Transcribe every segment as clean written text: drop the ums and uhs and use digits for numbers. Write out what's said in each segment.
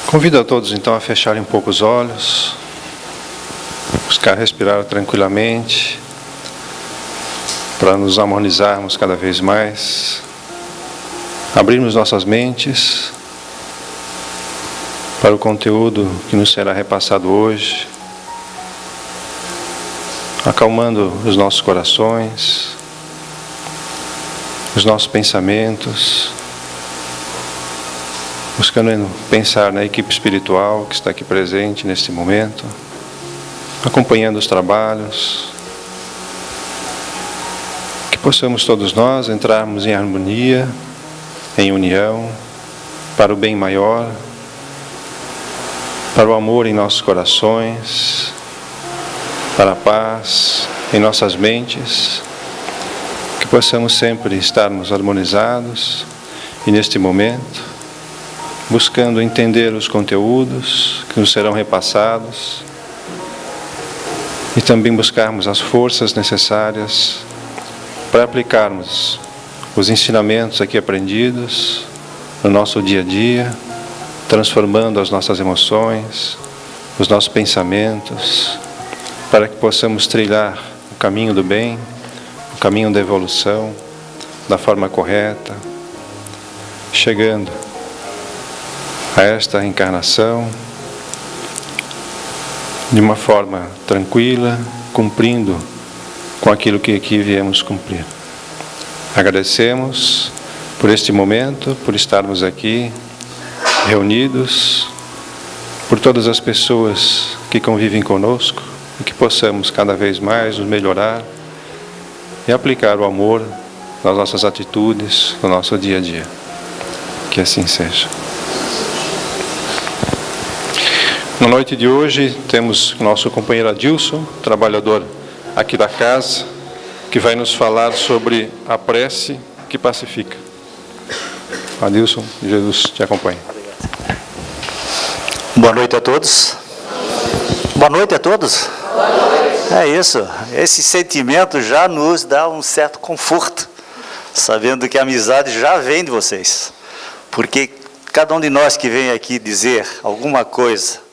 Convido a todos então a fecharem um pouco os olhos, buscar respirar tranquilamente, para nos harmonizarmos cada vez mais, abrirmos nossas mentes para o conteúdo que nos será repassado hoje, acalmando os nossos corações, os nossos pensamentos, buscando pensar na equipe espiritual que está aqui presente neste momento, acompanhando os trabalhos, que possamos todos nós entrarmos em harmonia, em união, para o bem maior, para o amor em nossos corações, para a paz em nossas mentes, que possamos sempre estarmos harmonizados e neste momento buscando entender os conteúdos que nos serão repassados e também buscarmos as forças necessárias para aplicarmos os ensinamentos aqui aprendidos no nosso dia a dia, transformando as nossas emoções, os nossos pensamentos, para que possamos trilhar o caminho do bem, o caminho da evolução, da forma correta, chegando a esta reencarnação de uma forma tranquila, cumprindo com aquilo que aqui viemos cumprir. Agradecemos por este momento, por estarmos aqui reunidos, por todas as pessoas que convivem conosco e que possamos cada vez mais nos melhorar e aplicar o amor nas nossas atitudes, no nosso dia a dia. Que assim seja. Na noite de hoje temos nosso companheiro Adilson, trabalhador aqui da casa, que vai nos falar sobre a prece que pacifica. Adilson, Jesus te acompanhe. Boa noite a todos. Boa noite a todos. Boa noite. É isso. Esse sentimento já nos dá um certo conforto, sabendo que a amizade já vem de vocês. Porque cada um de nós que vem aqui dizer alguma coisa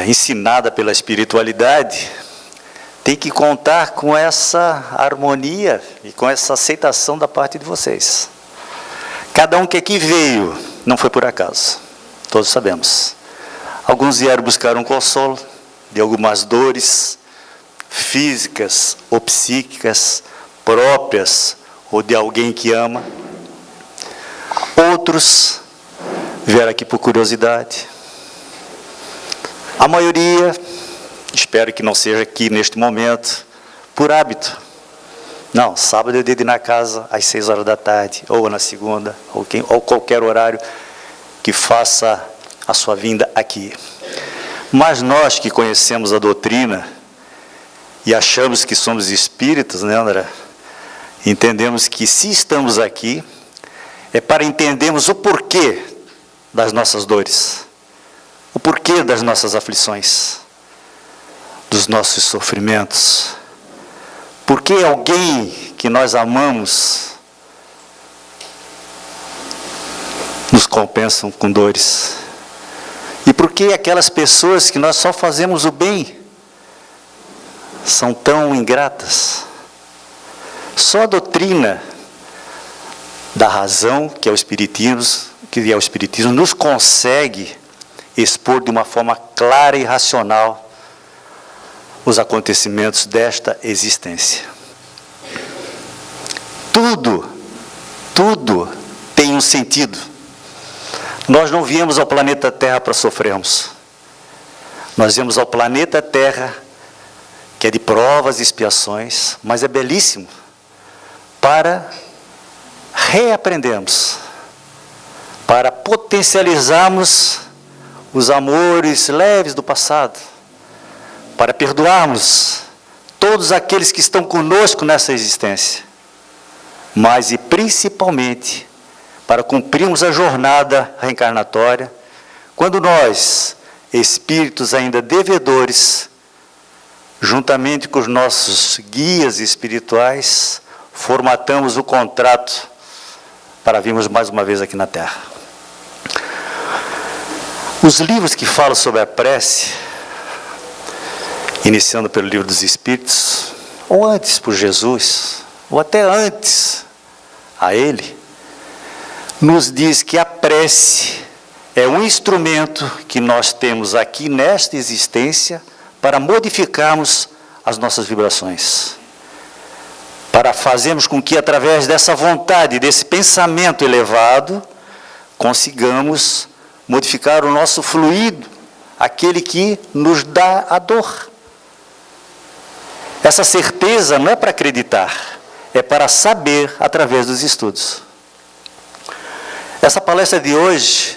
ensinada pela espiritualidade, tem que contar com essa harmonia e com essa aceitação da parte de vocês. Cada um que aqui veio não foi por acaso, todos sabemos. Alguns vieram buscar um consolo de algumas dores físicas ou psíquicas próprias ou de alguém que ama. Outros vieram aqui por curiosidade. A maioria, espero que não seja aqui neste momento, por hábito. Não, sábado eu devo ir na casa às 6 horas da tarde, ou na segunda, ou qualquer horário que faça a sua vinda aqui. Mas nós que conhecemos a doutrina e achamos que somos espíritas, né, André? Entendemos que se estamos aqui, é para entendermos o porquê das nossas dores. O porquê das nossas aflições, dos nossos sofrimentos. Por que alguém que nós amamos nos compensam com dores? E por que aquelas pessoas que nós só fazemos o bem são tão ingratas? Só a doutrina da razão, que é o Espiritismo, nos consegue expor de uma forma clara e racional os acontecimentos desta existência. Tudo tem um sentido. Nós não viemos ao planeta Terra para sofrermos. Nós viemos ao planeta Terra, que é de provas e expiações, mas é belíssimo, para reaprendermos, para potencializarmos os amores leves do passado, para perdoarmos todos aqueles que estão conosco nessa existência, mas e principalmente para cumprirmos a jornada reencarnatória, quando nós, espíritos ainda devedores, juntamente com os nossos guias espirituais, formatamos o contrato para virmos mais uma vez aqui na Terra. Os livros que falam sobre a prece, iniciando pelo Livro dos Espíritos, ou antes por Jesus, ou até antes a Ele, nos diz que a prece é um instrumento que nós temos aqui nesta existência para modificarmos as nossas vibrações, para fazermos com que através dessa vontade, desse pensamento elevado, consigamos modificar o nosso fluido, aquele que nos dá a dor. Essa certeza não é para acreditar, é para saber através dos estudos. Essa palestra de hoje,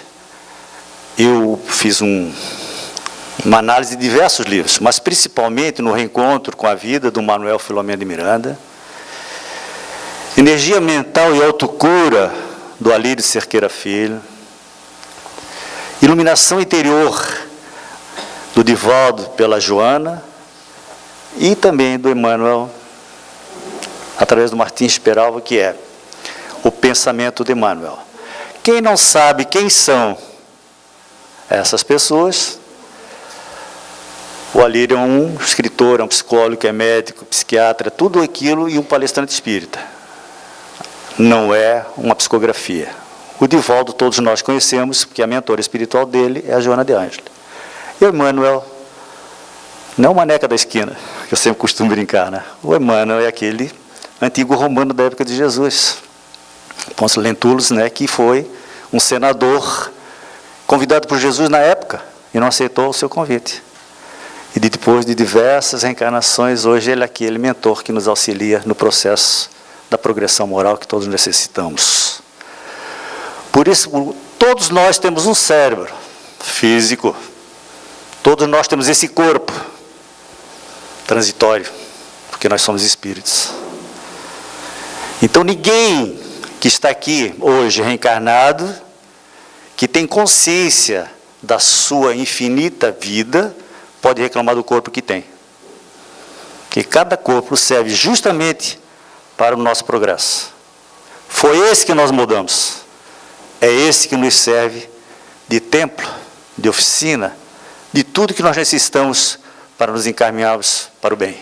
eu fiz uma análise de diversos livros, mas principalmente no reencontro com a vida do Manuel Filomeno de Miranda, Energia Mental e Autocura, do Alírio Cerqueira Filho, Iluminação Interior, do Divaldo pela Joana, e também do Emmanuel, através do Martins Peralva, que é o pensamento de Emmanuel. Quem não sabe quem são essas pessoas, o Alírio é um escritor, é um psicólogo, é médico, psiquiatra, tudo aquilo, e um palestrante espírita. Não é uma psicografia. O Divaldo todos nós conhecemos, porque a mentora espiritual dele é a Joana de Ângelo. E o Emmanuel, não o maneca da esquina, que eu sempre costumo brincar, né? O Emmanuel é aquele antigo romano da época de Jesus, Pôncio Lentulus, né, que foi um senador convidado por Jesus na época e não aceitou o seu convite. E depois de diversas reencarnações, hoje ele é aquele mentor que nos auxilia no processo da progressão moral que todos necessitamos. Por isso, todos nós temos um cérebro físico, todos nós temos esse corpo transitório, porque nós somos espíritos. Então ninguém que está aqui hoje reencarnado, que tem consciência da sua infinita vida, pode reclamar do corpo que tem. Porque cada corpo serve justamente para o nosso progresso. Foi esse que nós mudamos. É esse que nos serve de templo, de oficina, de tudo que nós necessitamos para nos encaminharmos para o bem.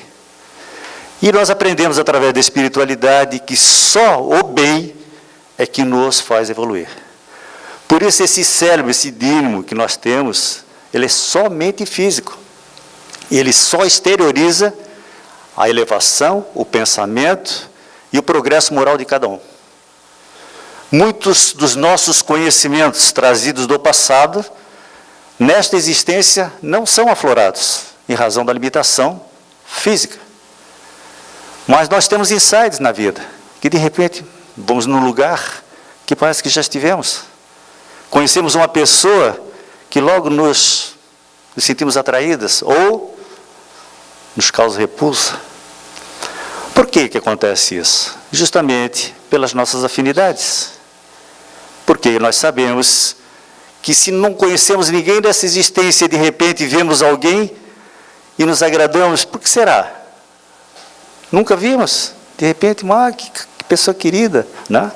E nós aprendemos através da espiritualidade que só o bem é que nos faz evoluir. Por isso esse cérebro, esse dínamo que nós temos, ele é somente físico. Ele só exterioriza a elevação, o pensamento e o progresso moral de cada um. Muitos dos nossos conhecimentos trazidos do passado, nesta existência, não são aflorados, em razão da limitação física. Mas nós temos insights na vida, que de repente vamos num lugar que parece que já estivemos. Conhecemos uma pessoa que logo nos sentimos atraídas, ou nos causa repulsa. Por que acontece isso? Justamente pelas nossas afinidades. Porque nós sabemos que se não conhecemos ninguém dessa existência, de repente vemos alguém e nos agradamos, por que será? Nunca vimos, de repente, que pessoa querida, né?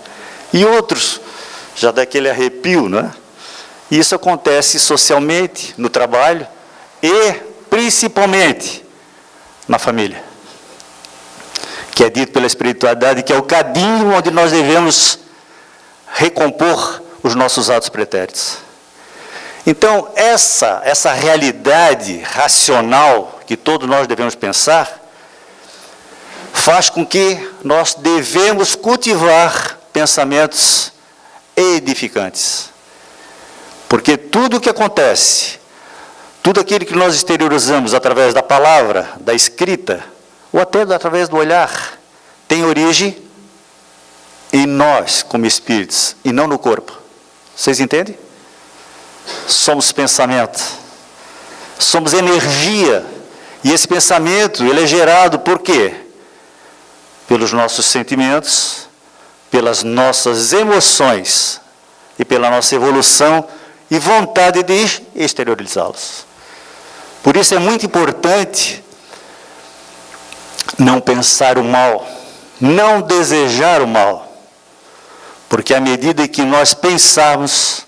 E outros, já dá aquele arrepio, né? E isso acontece socialmente, no trabalho e principalmente na família, que é dito pela espiritualidade que é o cadinho onde nós devemos recompor os nossos atos pretéritos. Então, essa realidade racional que todos nós devemos pensar, faz com que nós devemos cultivar pensamentos edificantes. Porque tudo o que acontece, tudo aquilo que nós exteriorizamos através da palavra, da escrita, ou até através do olhar, tem origem em nós, como espíritos, e não no corpo. Vocês entendem? Somos pensamento, somos energia, e esse pensamento, ele é gerado por quê? Pelos nossos sentimentos, pelas nossas emoções, e pela nossa evolução e vontade de exteriorizá-los. Por isso é muito importante não pensar o mal, não desejar o mal, porque à medida que nós pensarmos,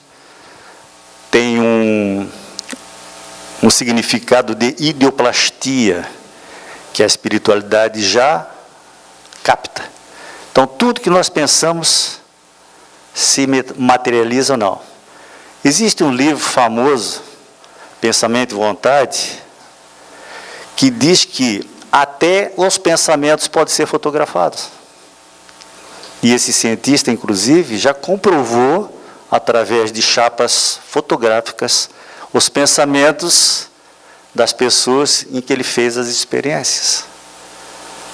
tem um significado de ideoplastia, que a espiritualidade já capta. Então, tudo que nós pensamos se materializa ou não. Existe um livro famoso, Pensamento e Vontade, que diz que até os pensamentos podem ser fotografados. E esse cientista, inclusive, já comprovou, através de chapas fotográficas, os pensamentos das pessoas em que ele fez as experiências.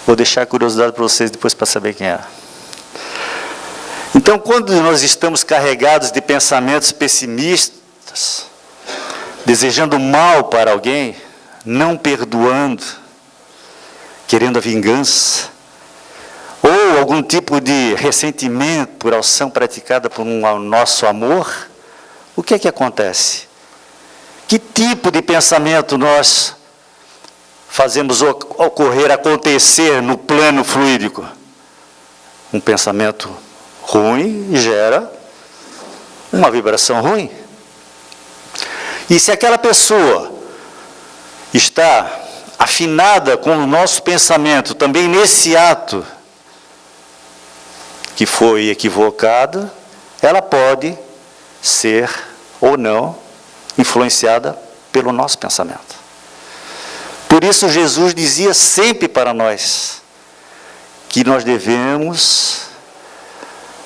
Vou deixar a curiosidade para vocês depois para saber quem é. Então, quando nós estamos carregados de pensamentos pessimistas, desejando mal para alguém, não perdoando, querendo a vingança, ou algum tipo de ressentimento por ação praticada por nosso amor, o que é que acontece? Que tipo de pensamento nós fazemos ocorrer, acontecer no plano fluídico? Um pensamento ruim gera uma vibração ruim. E se aquela pessoa está afinada com o nosso pensamento, também nesse ato que foi equivocado, ela pode ser ou não influenciada pelo nosso pensamento. Por isso Jesus dizia sempre para nós que nós devemos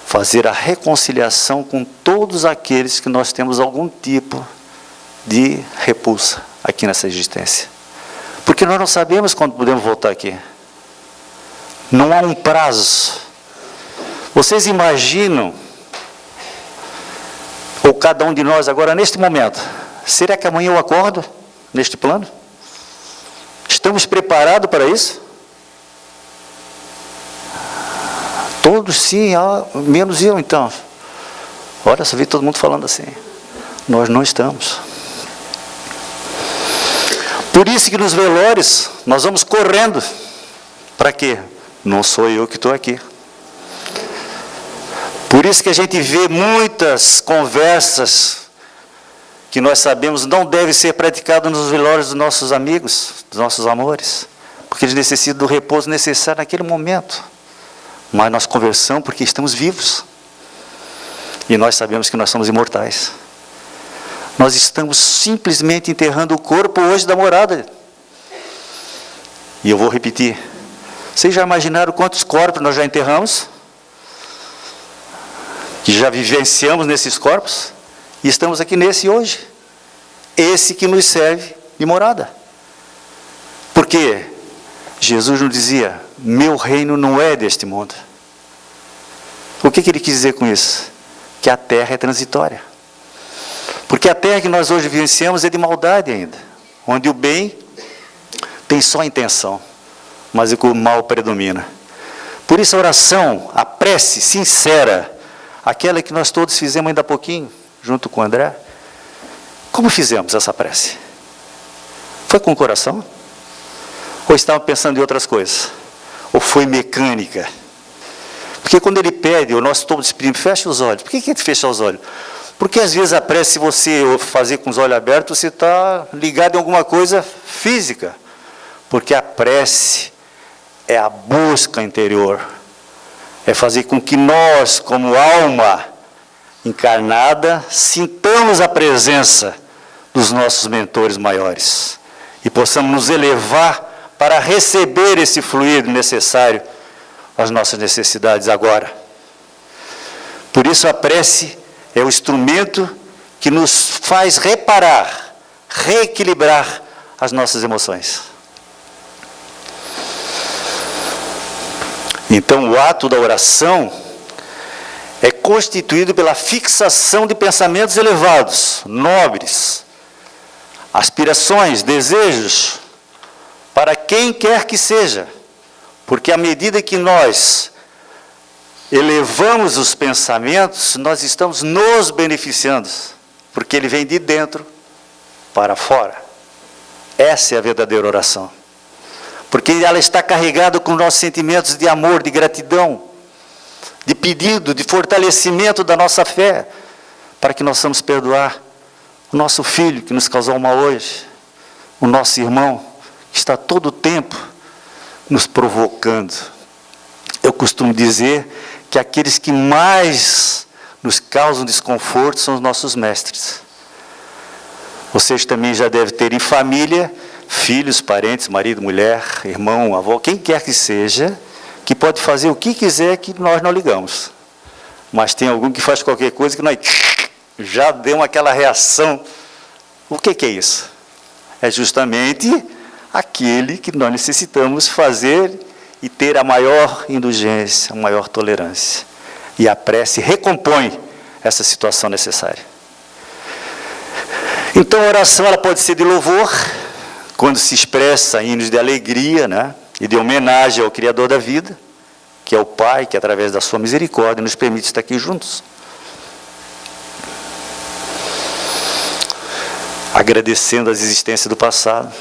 fazer a reconciliação com todos aqueles que nós temos algum tipo de repulsa aqui nessa existência. Porque nós não sabemos quando podemos voltar aqui. Não há um prazo. Vocês imaginam, ou cada um de nós agora, neste momento, será que amanhã eu acordo neste plano? Estamos preparados para isso? Todos sim, menos eu então. Olha, só vi todo mundo falando assim. Nós não estamos. Por isso que nos velórios nós vamos correndo. Para quê? Não sou eu que estou aqui. Por isso que a gente vê muitas conversas que nós sabemos não devem ser praticadas nos velórios dos nossos amigos, dos nossos amores, porque eles necessitam do repouso necessário naquele momento. Mas nós conversamos porque estamos vivos. E nós sabemos que nós somos imortais. Nós estamos simplesmente enterrando o corpo hoje da morada. E eu vou repetir. Vocês já imaginaram quantos corpos nós já enterramos? Que já vivenciamos nesses corpos? E estamos aqui nesse hoje. Esse que nos serve de morada. Porque Jesus nos dizia, meu reino não é deste mundo. O que ele quis dizer com isso? Que a terra é transitória. Porque a terra que nós hoje vivenciamos é de maldade ainda. Onde o bem tem só intenção, mas o mal predomina. Por isso a oração, a prece sincera, aquela que nós todos fizemos ainda há pouquinho, junto com o André. Como fizemos essa prece? Foi com o coração? Ou estava pensando em outras coisas? Ou foi mecânica? Porque quando ele pede, o nosso todos pedimos, fecha os olhos. Por que ele fecha os olhos? Porque às vezes a prece, se você fazer com os olhos abertos, você está ligado em alguma coisa física. Porque a prece é a busca interior. É fazer com que nós, como alma encarnada, sintamos a presença dos nossos mentores maiores. E possamos nos elevar para receber esse fluido necessário às nossas necessidades agora. Por isso a prece é o instrumento que nos faz reparar, reequilibrar as nossas emoções. Então o ato da oração é constituído pela fixação de pensamentos elevados, nobres, aspirações, desejos, para quem quer que seja. Porque à medida que nós elevamos os pensamentos, nós estamos nos beneficiando, porque ele vem de dentro para fora. Essa é a verdadeira oração. Porque ela está carregada com nossos sentimentos de amor, de gratidão, de pedido, de fortalecimento da nossa fé, para que nós possamos perdoar o nosso filho que nos causou mal hoje, o nosso irmão que está todo o tempo nos provocando. Eu costumo dizer que aqueles que mais nos causam desconforto são os nossos mestres. Vocês também já devem ter em família filhos, parentes, marido, mulher, irmão, avó, quem quer que seja, que pode fazer o que quiser que nós não ligamos. Mas tem algum que faz qualquer coisa que nós já demos aquela reação. O que é isso? É justamente aquele que nós necessitamos fazer e ter a maior indulgência, a maior tolerância. E a prece recompõe essa situação necessária. Então a oração ela pode ser de louvor, quando se expressa em hinos de alegria, né? E de homenagem ao Criador da vida, que é o Pai, que através da sua misericórdia nos permite estar aqui juntos. Agradecendo as existências do passado,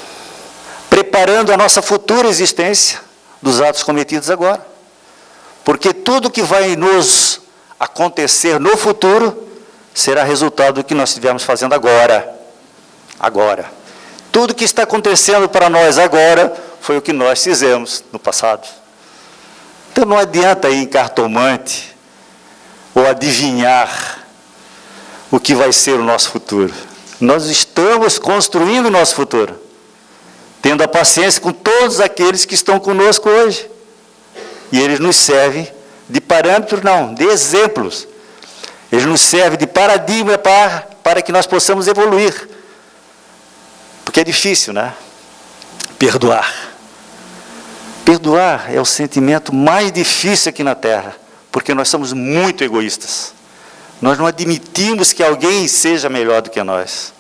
preparando a nossa futura existência dos atos cometidos agora. Porque tudo que vai nos acontecer no futuro será resultado do que nós estivermos fazendo agora. Agora. Tudo que está acontecendo para nós agora foi o que nós fizemos no passado. Então não adianta ir em cartomante ou adivinhar o que vai ser o nosso futuro. Nós estamos construindo o nosso futuro, tendo a paciência com todos aqueles que estão conosco hoje. E eles nos servem de parâmetros, não, de exemplos. Eles nos servem de paradigma para que nós possamos evoluir. Porque é difícil, né? Perdoar. Perdoar é o sentimento mais difícil aqui na Terra, porque nós somos muito egoístas. Nós não admitimos que alguém seja melhor do que nós.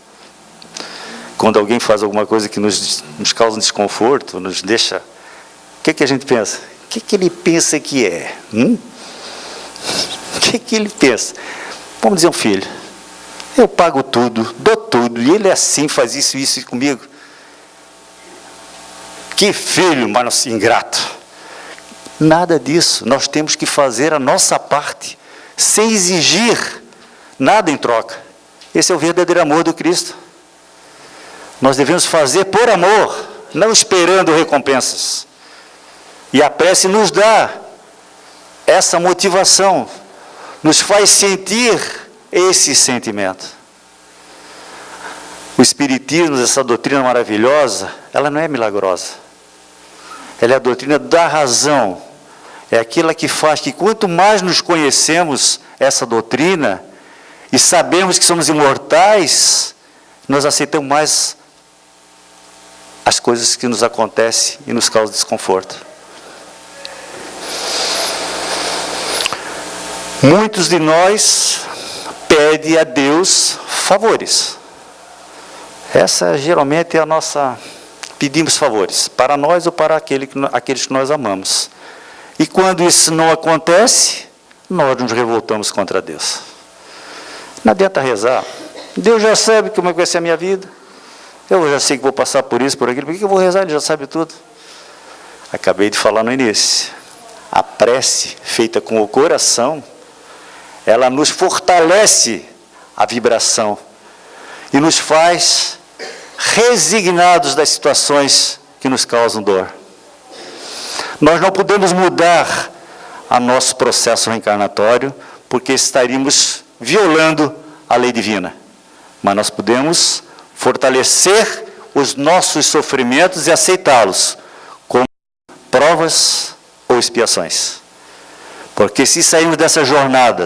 Quando alguém faz alguma coisa que nos causa um desconforto, nos deixa... O que a gente pensa? O que ele pensa que é? O que ele pensa? Vamos dizer um filho. Eu pago tudo, dou tudo, e ele é assim, faz isso comigo. Que filho, mas ingrato. Nada disso. Nós temos que fazer a nossa parte, sem exigir nada em troca. Esse é o verdadeiro amor do Cristo. Nós devemos fazer por amor, não esperando recompensas. E a prece nos dá essa motivação, nos faz sentir esse sentimento. O Espiritismo, essa doutrina maravilhosa, ela não é milagrosa. Ela é a doutrina da razão. É aquela que faz que quanto mais nos conhecemos essa doutrina e sabemos que somos imortais, nós aceitamos mais as coisas que nos acontecem e nos causam desconforto. Muitos de nós pedem a Deus favores. Essa geralmente é a nossa... Pedimos favores, para nós ou para aqueles que nós amamos. E quando isso não acontece, nós nos revoltamos contra Deus. Não adianta rezar. Deus já sabe como é que vai ser a minha vida. Eu já sei que vou passar por isso, por aquilo. Por que eu vou rezar? Ele já sabe tudo. Acabei de falar no início. A prece feita com o coração, ela nos fortalece a vibração e nos faz resignados das situações que nos causam dor. Nós não podemos mudar o nosso processo reencarnatório, porque estaríamos violando a lei divina. Mas nós podemos fortalecer os nossos sofrimentos e aceitá-los como provas ou expiações. Porque se sairmos dessa jornada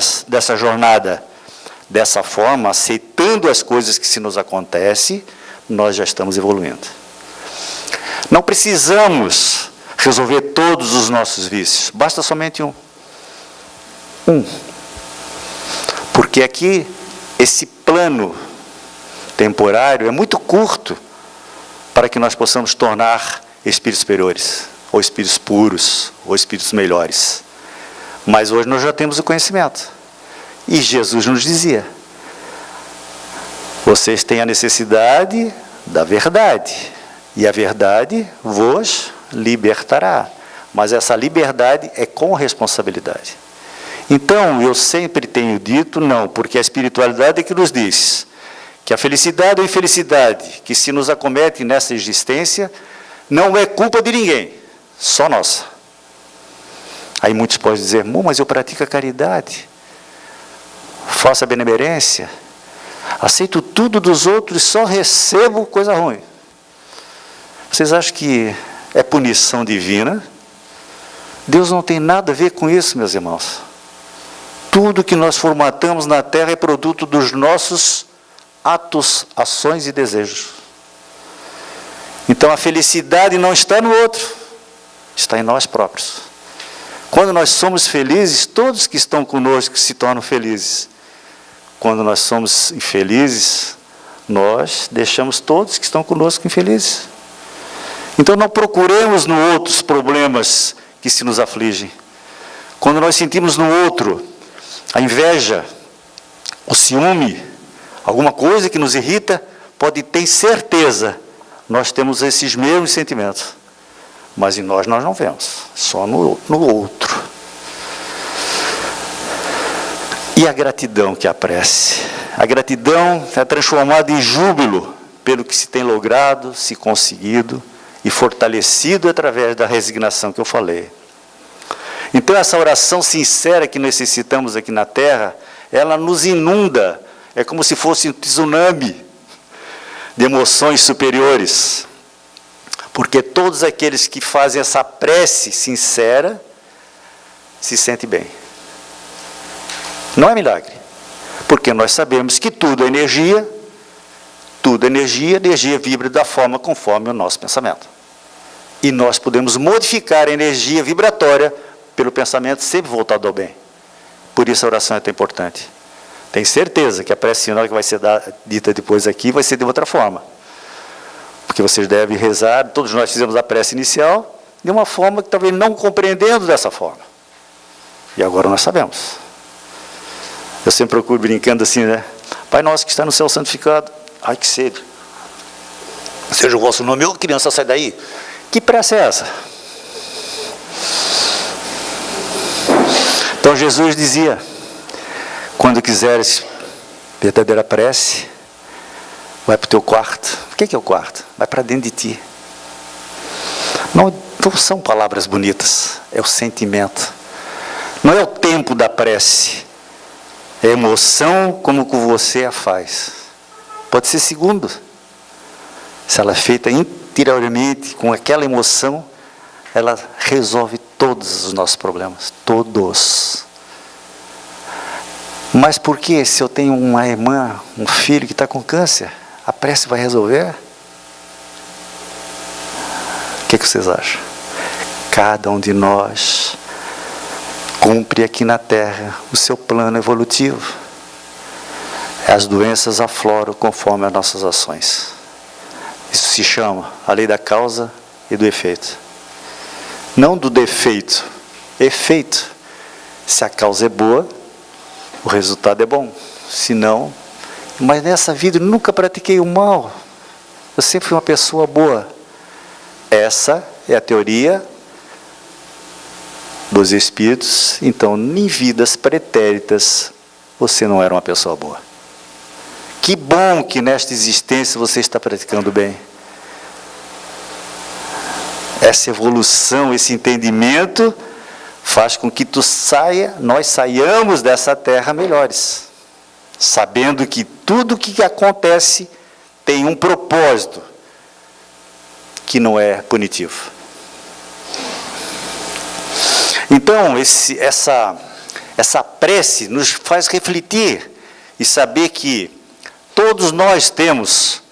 dessa forma, aceitando as coisas que se nos acontecem, nós já estamos evoluindo. Não precisamos resolver todos os nossos vícios, basta somente um. Porque aqui, esse plano temporário é muito curto para que nós possamos tornar espíritos superiores, ou espíritos puros, ou espíritos melhores. Mas hoje nós já temos o conhecimento. E Jesus nos dizia: vocês têm a necessidade da verdade, e a verdade vos libertará. Mas essa liberdade é com responsabilidade. Então, eu sempre tenho dito não, porque a espiritualidade é que nos diz que a felicidade ou infelicidade que se nos acomete nessa existência não é culpa de ninguém, só nossa. Aí muitos podem dizer, mas eu pratico a caridade, faço a benemerência, aceito tudo dos outros e só recebo coisa ruim. Vocês acham que é punição divina? Deus não tem nada a ver com isso, meus irmãos. Tudo que nós formatamos na Terra é produto dos nossos atos, ações e desejos. Então a felicidade não está no outro, está em nós próprios. Quando nós somos felizes, todos que estão conosco se tornam felizes. Quando nós somos infelizes, nós deixamos todos que estão conosco infelizes. Então não procuremos no outro os problemas que se nos afligem. Quando nós sentimos no outro a inveja, o ciúme, alguma coisa que nos irrita, pode ter certeza, nós temos esses mesmos sentimentos. Mas em nós não vemos, só no outro. E a gratidão que apresse. A gratidão é transformada em júbilo pelo que se tem logrado, se conseguido e fortalecido através da resignação que eu falei. Então essa oração sincera que necessitamos aqui na Terra, ela nos inunda, é como se fosse um tsunami de emoções superiores. Porque todos aqueles que fazem essa prece sincera se sentem bem. Não é milagre, porque nós sabemos que tudo é energia, energia vibra da forma conforme o nosso pensamento. E nós podemos modificar a energia vibratória pelo pensamento sempre voltado ao bem. Por isso a oração é tão importante. Tenho certeza que a prece final que vai ser dita depois aqui vai ser de outra forma. Porque vocês devem rezar, todos nós fizemos a prece inicial, de uma forma que talvez não compreendendo dessa forma. E agora nós sabemos. Eu sempre procuro brincando assim, né? Pai nosso que está no céu santificado. Ai, que sede. Seja o vosso nome. Ô, criança, sai daí. Que prece é essa? Então Jesus dizia, quando quiseres verdadeira prece, vai para o teu quarto. O que é o quarto? Vai para dentro de ti. Não são palavras bonitas, é o sentimento. Não é o tempo da prece, é a emoção como que você a faz. Pode ser segundo. Se ela é feita interiormente, com aquela emoção, ela resolve todos os nossos problemas. Todos. Mas por que se eu tenho uma irmã, um filho que está com câncer, a prece vai resolver? O que vocês acham? Cada um de nós cumpre aqui na Terra o seu plano evolutivo. As doenças afloram conforme as nossas ações. Isso se chama a lei da causa e do efeito. Não do defeito, efeito. Se a causa é boa, o resultado é bom. Se não, mas nessa vida eu nunca pratiquei o mal. Eu sempre fui uma pessoa boa. Essa é a teoria dos espíritos. Então, em vidas pretéritas, você não era uma pessoa boa. Que bom que nesta existência você está praticando bem. Essa evolução, esse entendimento, faz com que nós saiamos dessa terra melhores. Sabendo que tudo o que acontece tem um propósito, que não é punitivo. Então, essa prece nos faz refletir e saber que todos nós temos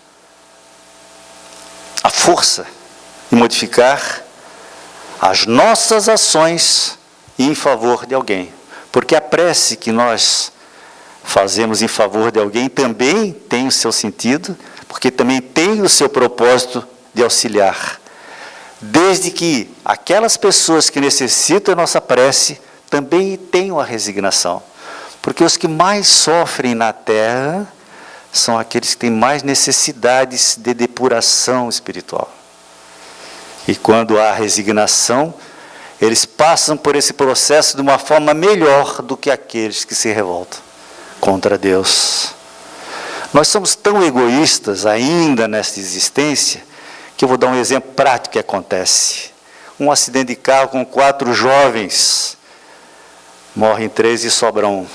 a força de modificar as nossas ações em favor de alguém. Porque a prece que nós fazemos em favor de alguém também tem o seu sentido, porque também tem o seu propósito de auxiliar. Desde que aquelas pessoas que necessitam da nossa prece também tenham a resignação. Porque os que mais sofrem na Terra são aqueles que têm mais necessidades de depuração espiritual. E quando há resignação, eles passam por esse processo de uma forma melhor do que aqueles que se revoltam contra Deus. Nós somos tão egoístas ainda nesta existência, que eu vou dar um exemplo prático que acontece. Um acidente de carro com 4 jovens, morrem 3 e sobra 1.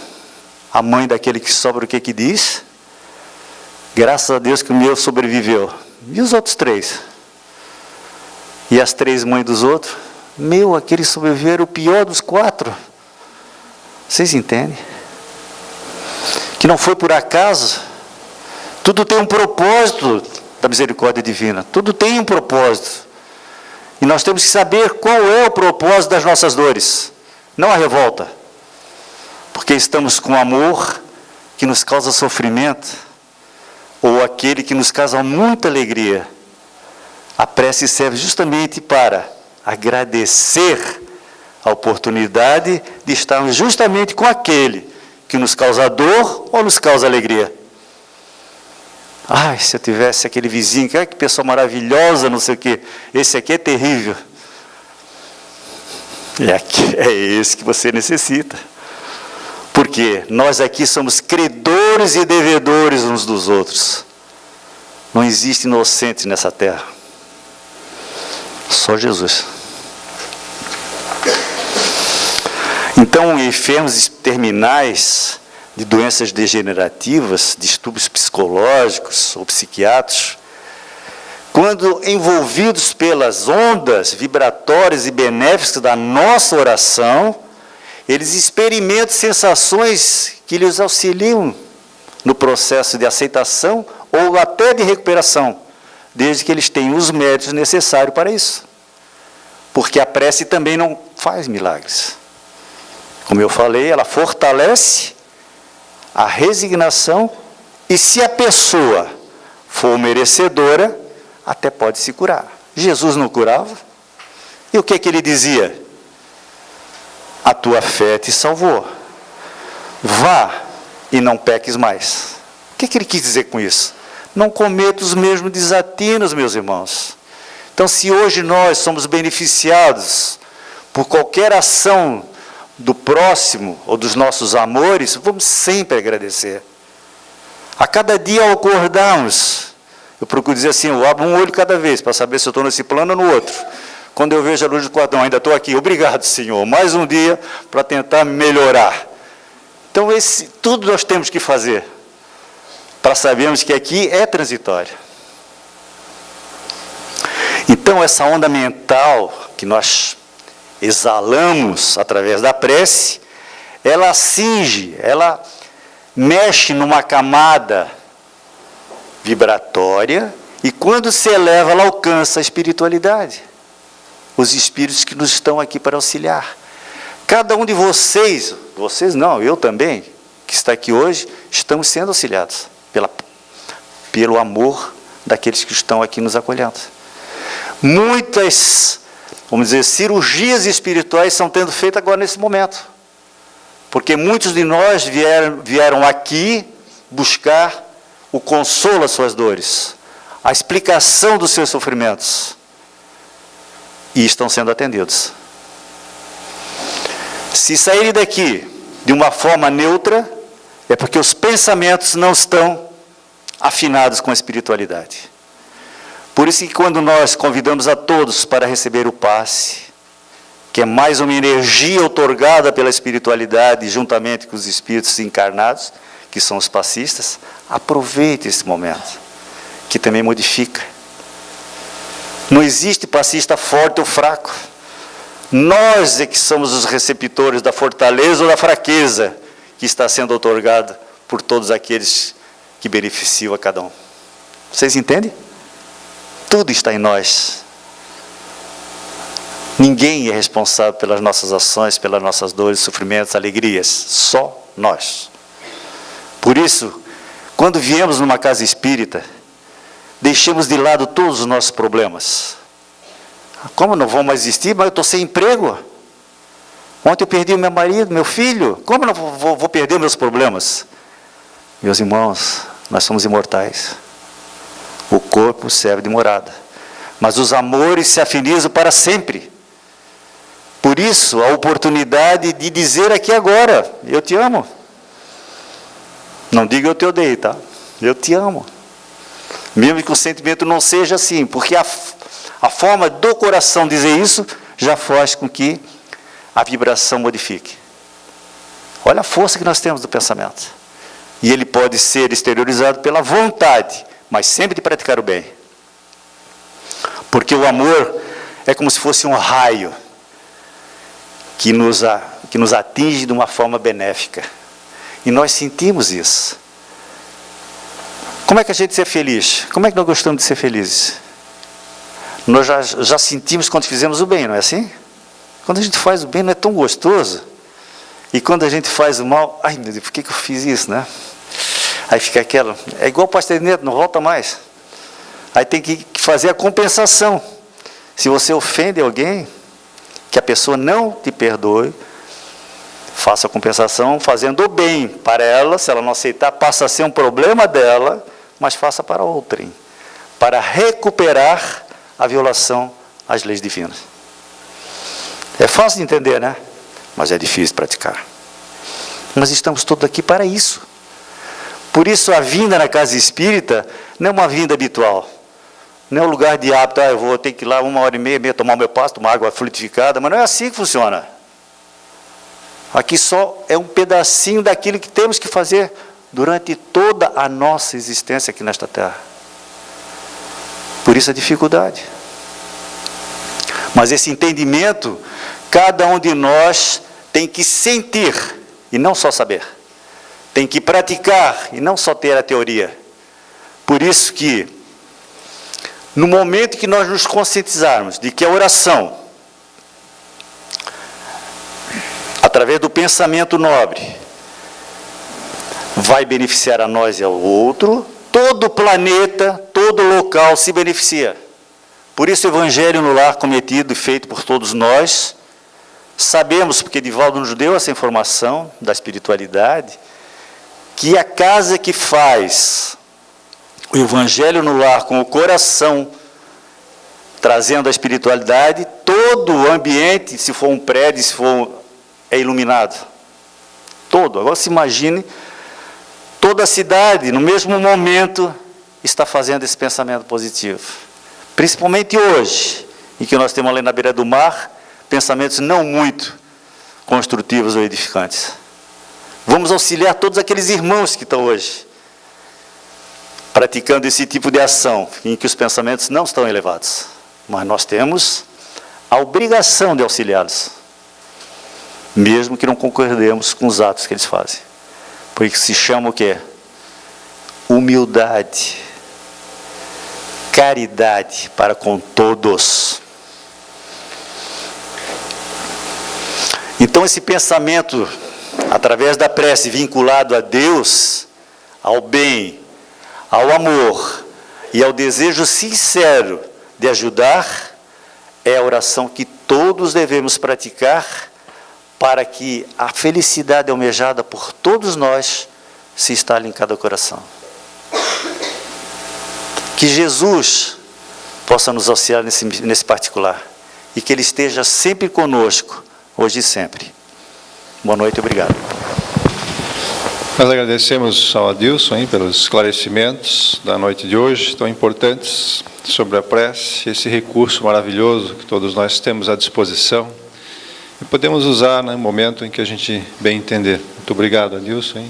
A mãe daquele que sobra, o que diz? Graças a Deus que o meu sobreviveu. E os outros 3? E as 3 mães dos outros? Meu, aquele sobreviveram, o pior dos 4. Vocês entendem? Que não foi por acaso. Tudo tem um propósito da misericórdia divina. Tudo tem um propósito. E nós temos que saber qual é o propósito das nossas dores. Não a revolta. Porque estamos com amor que nos causa sofrimento, ou aquele que nos causa muita alegria. A prece serve justamente para agradecer a oportunidade de estarmos justamente com aquele que nos causa dor ou nos causa alegria. Ai, se eu tivesse aquele vizinho, que pessoa maravilhosa, não sei o quê. Esse aqui é terrível. É esse que você necessita. Porque nós aqui somos credores e devedores uns dos outros. Não existe inocente nessa terra. Só Jesus. Então, enfermos terminais de doenças degenerativas, distúrbios psicológicos ou psiquiátricos, quando envolvidos pelas ondas vibratórias e benéficas da nossa oração, eles experimentam sensações que lhes auxiliam no processo de aceitação ou até de recuperação, desde que eles tenham os méritos necessários para isso. Porque a prece também não faz milagres. Como eu falei, ela fortalece a resignação e, se a pessoa for merecedora, até pode se curar. Jesus não curava? E o que ele dizia? A tua fé te salvou. Vá e não peques mais. O que ele quis dizer com isso? Não cometa os mesmos desatinos, meus irmãos. Então, se hoje nós somos beneficiados por qualquer ação do próximo ou dos nossos amores, vamos sempre agradecer. A cada dia, ao acordarmos, eu procuro dizer assim, eu abro um olho cada vez, para saber se eu estou nesse plano ou no outro. Quando eu vejo a luz do quarto, não, ainda estou aqui, obrigado, Senhor, mais um dia para tentar melhorar. Então, tudo nós temos que fazer, para sabermos que aqui é transitório. Então, essa onda mental que nós exalamos através da prece, ela cinge, ela mexe numa camada vibratória, e quando se eleva, ela alcança a espiritualidade. Os espíritos que nos estão aqui para auxiliar. Cada um de vocês não, eu também, que está aqui hoje, estamos sendo auxiliados pelo amor daqueles que estão aqui nos acolhendo. Muitas, vamos dizer, cirurgias espirituais estão sendo feitas agora nesse momento. Porque muitos de nós vieram aqui buscar o consolo às suas dores, a explicação dos seus sofrimentos. E estão sendo atendidos. Se saírem daqui de uma forma neutra, é porque os pensamentos não estão afinados com a espiritualidade. Por isso que quando nós convidamos a todos para receber o passe, que é mais uma energia outorgada pela espiritualidade, juntamente com os espíritos encarnados, que são os passistas, aproveite esse momento, que também modifica. Não existe passista forte ou fraco. Nós é que somos os receptores da fortaleza ou da fraqueza que está sendo outorgada por todos aqueles que beneficiam a cada um. Vocês entendem? Tudo está em nós. Ninguém é responsável pelas nossas ações, pelas nossas dores, sofrimentos, alegrias. Só nós. Por isso, quando viemos numa casa espírita, deixemos de lado todos os nossos problemas. Como não vão mais existir? Mas eu estou sem emprego. Ontem eu perdi o meu marido, meu filho. Como não vou perder meus problemas? Meus irmãos, nós somos imortais. O corpo serve de morada. Mas os amores se afinizam para sempre. Por isso, a oportunidade de dizer aqui agora, eu te amo. Não digo eu te odeio, tá? eu te amo. Mesmo que o sentimento não seja assim, porque a forma do coração dizer isso já faz com que a vibração modifique. Olha a força que nós temos do pensamento. E ele pode ser exteriorizado pela vontade, mas sempre de praticar o bem. Porque o amor é como se fosse um raio que nos atinge de uma forma benéfica. E nós sentimos isso. Como é que a gente é feliz? Como é que nós gostamos de ser felizes? Nós já sentimos quando fizemos o bem, não é assim? Quando a gente faz o bem não é tão gostoso. E quando a gente faz o mal, ai meu Deus, por que eu fiz isso, né? Aí fica aquela, é igual pastel de dentro, não volta mais. Aí tem que fazer a compensação. Se você ofende alguém, que a pessoa não te perdoe, faça a compensação fazendo o bem para ela. Se ela não aceitar, passa a ser um problema dela, mas faça para outrem, para recuperar a violação às leis divinas. É fácil de entender, né? Mas é difícil de praticar. Mas estamos todos aqui para isso. Por isso a vinda na casa espírita não é uma vinda habitual. Não é um lugar de hábito, eu vou ter que ir lá 1h30, tomar o meu passo, tomar água fluidificada, mas não é assim que funciona. Aqui só é um pedacinho daquilo que temos que fazer durante toda a nossa existência aqui nesta terra. Por isso a dificuldade. Mas esse entendimento, cada um de nós tem que sentir, e não só saber. Tem que praticar, e não só ter a teoria. Por isso que, no momento que nós nos conscientizarmos de que a oração, através do pensamento nobre, vai beneficiar a nós e ao outro, todo o planeta, todo o local se beneficia. Por isso o Evangelho no Lar, cometido e feito por todos nós, sabemos, porque Divaldo nos deu essa informação da espiritualidade, que a casa que faz o Evangelho no Lar com o coração, trazendo a espiritualidade, todo o ambiente, se for um prédio, se for é iluminado. Todo. Agora se imagine, toda a cidade, no mesmo momento, está fazendo esse pensamento positivo. Principalmente hoje, em que nós temos ali na beira do mar, pensamentos não muito construtivos ou edificantes. Vamos auxiliar todos aqueles irmãos que estão hoje praticando esse tipo de ação, em que os pensamentos não estão elevados. Mas nós temos a obrigação de auxiliá-los, mesmo que não concordemos com os atos que eles fazem. Por isso se chama o quê? Humildade, caridade para com todos. Então esse pensamento, através da prece, vinculado a Deus, ao bem, ao amor e ao desejo sincero de ajudar, é a oração que todos devemos praticar para que a felicidade almejada por todos nós se instale em cada coração. Que Jesus possa nos auxiliar nesse particular e que Ele esteja sempre conosco, hoje e sempre. Boa noite e obrigado. Nós agradecemos ao Adilson pelos esclarecimentos da noite de hoje, tão importantes, sobre a prece, esse recurso maravilhoso que todos nós temos à disposição e podemos usar no momento em que a gente bem entender. Muito obrigado, Adilson.